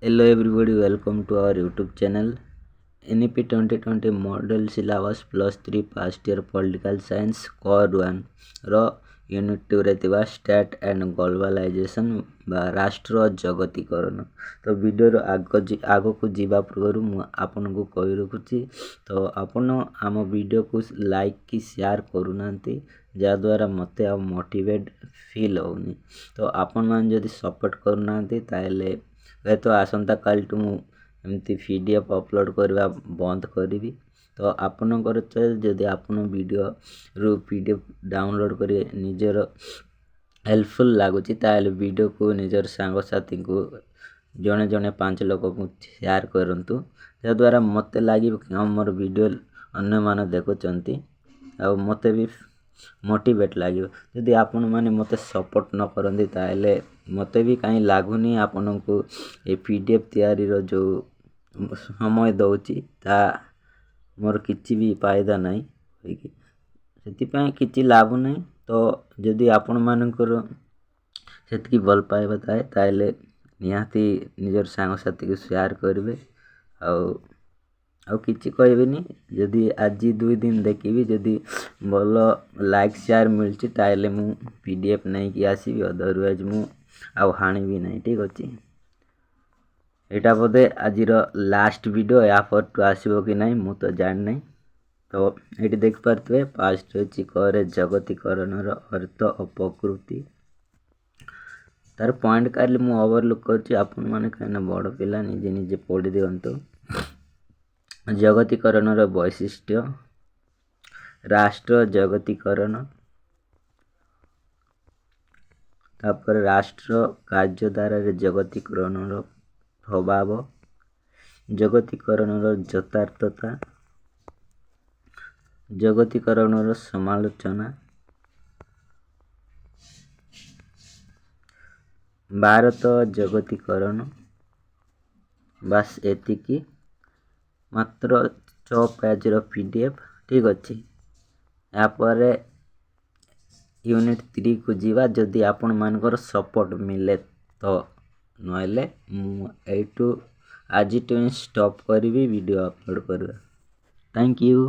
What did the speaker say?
Hello everybody, welcome to our YouTube channel. NEP 2020 Model Syllabus Plus 3 Past Year Political Science Core 1 ର unit 2ରେ ଥିବା start and globalisation ବା ରାଷ୍ଟ୍ର ଜଗତୀକରଣ। ତ ଭିଡ଼ିଓର ଆଗକୁ ଯିବା ପୂର୍ବରୁ ମୁଁ ଆପଣଙ୍କୁ କହି ରଖୁଛି, ତ ଆପଣ ଆମ ଭିଡ଼ିଓକୁ ଲାଇକ୍ କି ସେୟାର କରୁନାହାନ୍ତି, ଯାହାଦ୍ୱାରା ମୋତେ ଆଉ ମୋଟିଭେଟ୍ ଫିଲ୍ ହେଉନି। ତ ଆପଣମାନେ ଯଦି ସପୋର୍ଟ କରୁନାହାନ୍ତି ତାହେଲେ ହୁଏତ ଆସନ୍ତାକାଲିଠୁ ମୁଁ ଏମିତି PDF ଅପଲୋଡ଼ କରିବା ବନ୍ଦ କରିବି। ତ ଆପଣଙ୍କର ଚଏସ୍, ଯଦି ଆପଣ ଭିଡ଼ିଓରୁ PDF ଡାଉନଲୋଡ଼ କରି ନିଜର ହେଲ୍ପଫୁଲ୍ ଲାଗୁଛି ତାହେଲେ ଭିଡ଼ିଓକୁ ନିଜର ସାଙ୍ଗସାଥୀଙ୍କୁ ଜଣେ 5 ଲୋକଙ୍କୁ ସେୟାର କରନ୍ତୁ, ଯାହାଦ୍ୱାରା ମୋତେ ଲାଗିବ କି ମୋର ଭିଡ଼ିଓ ଅନ୍ୟମାନେ ଦେଖୁଛନ୍ତି ଆଉ ମୋତେ ବି ମୋଟିଭେଟ୍ ଲାଗିବ। ଯଦି ଆପଣମାନେ ମୋତେ ସପୋର୍ଟ ନ କରନ୍ତି ତାହେଲେ ମୋତେ ବି କାହିଁ ଲାଗୁନି ଆପଣଙ୍କୁ ଏ PDF ତିଆରିର ଯେଉଁ ସମୟ ଦେଉଛି ତାହା ମୋର କିଛି ବି ଫାଇଦା ନାହିଁ, ସେଥିପାଇଁ କିଛି ଲାଭ ନାହିଁ। ତ ଯଦି ଆପଣମାନଙ୍କର ସେତିକି ଭଲ ପାଇବା ଥାଏ ତାହେଲେ ନିହାତି ନିଜର ସାଙ୍ଗସାଥୀକୁ ସେୟାର କରିବେ। ଆଉ କିଛି କହିବେନି। ଯଦି ଆଜି 2 ଦିନ ଦେଖିବି ଯଦି ଭଲ ଲାଇକ୍ ସେୟାର ମିଳୁଛି ତାହେଲେ ମୁଁ PDF ନେଇକି ଆସିବି, ଅଦରୱାଇଜ୍ ମୁଁ ଆଉ ହାଣିବି ନାହିଁ। ଠିକ୍ ଅଛି, ଏଇଟା ବୋଧେ ଆଜିର ଲାଷ୍ଟ ଭିଡ଼ିଓ, ୟା ପରଠୁ ଆସିବ କି ନାହିଁ ମୁଁ ତ ଜାଣିନାହିଁ। ତ ଏଇଠି ଦେଖିପାରୁଥିବେ ଫାଷ୍ଟ ହେଉଛି କରେ ଜଗତୀକରଣର ଅର୍ଥ ଓ ପ୍ରକୃତି। ତାର ପଏଣ୍ଟ କାଲି ମୁଁ ଓଭରଲୁକ୍ କରୁଛି, ଆପଣମାନେ କାହିଁକିନା ବଡ଼ ପିଲା ନିଜେ ପଢ଼ି ଦିଅନ୍ତୁ। ଜଗତୀକରଣର ବୈଶିଷ୍ଟ୍ୟ, ରାଷ୍ଟ୍ର ଜଗତୀକରଣ, ତାପରେ ରାଷ୍ଟ୍ର କାର୍ଯ୍ୟଧାରାରେ ଜଗତୀକରଣର ପ୍ରଭାବ, ଜଗତୀକରଣର ଯଥାର୍ଥତା, ଜଗତୀକରଣର ସମାଲୋଚନା, ଭାରତ ଜଗତୀକରଣ। ବାସ୍ ଏତିକି, ମାତ୍ର 6 ପେଜ୍ର PDF। ଠିକ୍ ଅଛି, ଏହାପରେ ୟୁନିଟ୍ 3କୁ ଯିବା ଯଦି ଆପଣମାନଙ୍କର ସପୋର୍ଟ ମିଳେ ତ, ନହେଲେ ମୁଁ ଏଇଠୁ ଆଜିଠୁ ହିଁ ଷ୍ଟପ୍ କରିବି ଭିଡ଼ିଓ ଅପଲୋଡ଼ କରିବା। Thank you.